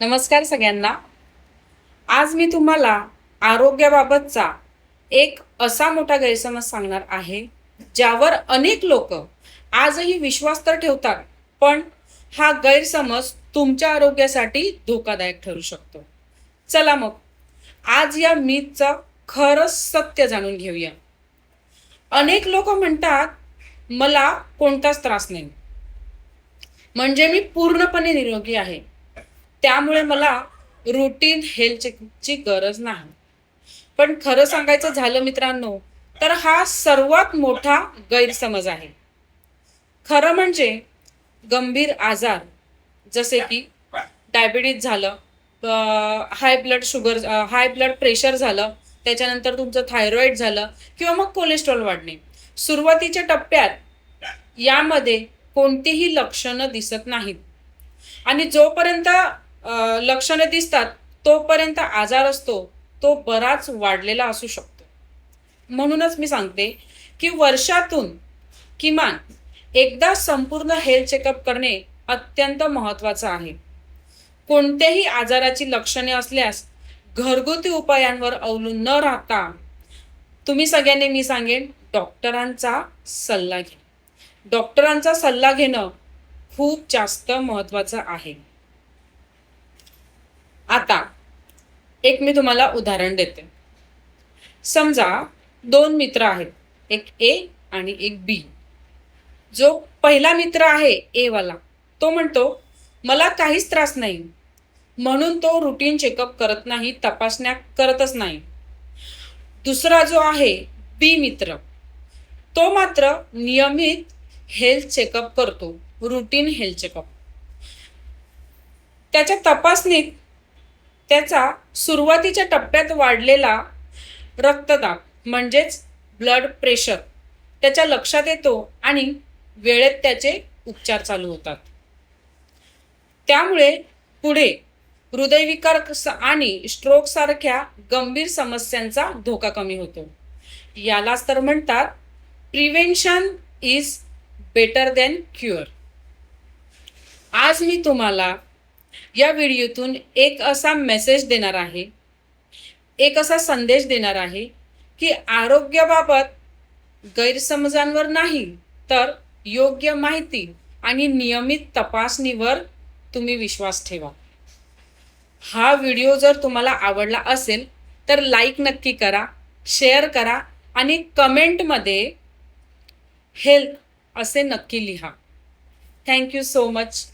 नमस्कार सगळ्यांना. आज मी तुम्हाला आरोग्याबाबतचा एक असा मोठा गैरसमज सांगणार आहे, ज्यावर अनेक लोक आजही विश्वास तर ठेवतात, पण हा गैरसमज तुमच्या आरोग्यासाठी धोकादायक ठरू शकतो. चला मग आज या मीथचं खरंच सत्य जाणून घेऊया. अनेक लोक म्हणतात, मला कोणताच त्रास नाही, म्हणजे मी पूर्णपणे निरोगी आहे, त्यामुळे मला रूटीन हेल्थ चेकची गरज नाही. पण खरं सांगायचं झालं मित्रांनो, तर हा सर्वात मोठा गैरसमज आहे. खरं म्हणजे गंभीर आजार जसे की डायबिटीज झालं, हाय ब्लड प्रेशर झालं, त्याच्यानंतर तुमचं थायरॉइड झालं किंवा मग कोलेस्ट्रॉल वाढणे, सुरुवातीच्या टप्प्यात यामध्ये कोणतीही लक्षणं दिसत नाहीत. आणि जोपर्यंत लक्षणे दिसतात तोपर्यंत आजार असतो तो बराच वाढलेला असू शकतो. म्हणूनच मी सांगते की वर्षातून किमान एकदा संपूर्ण हेल्थ चेकअप करणे अत्यंत महत्त्वाचं आहे. कोणत्याही आजाराची लक्षणे असल्यास घरगुती उपायांवर अवलंबून न राहता तुम्ही सगळ्यांनी, मी सांगेन, डॉक्टरांचा सल्ला घेणं खूप जास्त महत्त्वाचं आहे. आता एक मी तुम्हाला उदाहरण देते. समजा दोन मित्र आहेत, एक ए आणि एक बी. जो पहिला मित्र आहे ए वाला, तो म्हणतो मला काहीच त्रास नाही, म्हणून तो रुटीन चेकअप करत नाही, तपासण्या करतच नाही. दुसरा जो आहे बी मित्र, तो मात्र नियमित हेल्थ चेकअप करतो, रुटीन हेल्थ चेकअप. त्याच्या तपासणीत त्याचा सुरुवातीच्या टप्प्यात वाढलेला रक्तदाब म्हणजेच ब्लड प्रेशर त्याच्या लक्षात येतो आणि वेळेत त्याचे उपचार चालू होतात. त्यामुळे पुढे हृदयविकार आणि स्ट्रोक सारख्या गंभीर समस्यांचा धोका कमी होतो. यालाच तर म्हणतात, prevention is better than cure. आज मी तुम्हाला या व्हिडिओतून एक असा मेसेज देणार आहे, एक असा संदेश देणार आहे की आरोग्याबाबत गैरसमजांवर नाही, तर योग्य माहिती आणि नियमित तपासणीवर तुम्ही विश्वास ठेवा. हा व्हिडिओ जर तुम्हाला आवडला असेल तर लाईक नक्की करा, शेअर करा आणि कमेंटमध्ये हेल्थ असे नक्की लिहा. Thank you so much.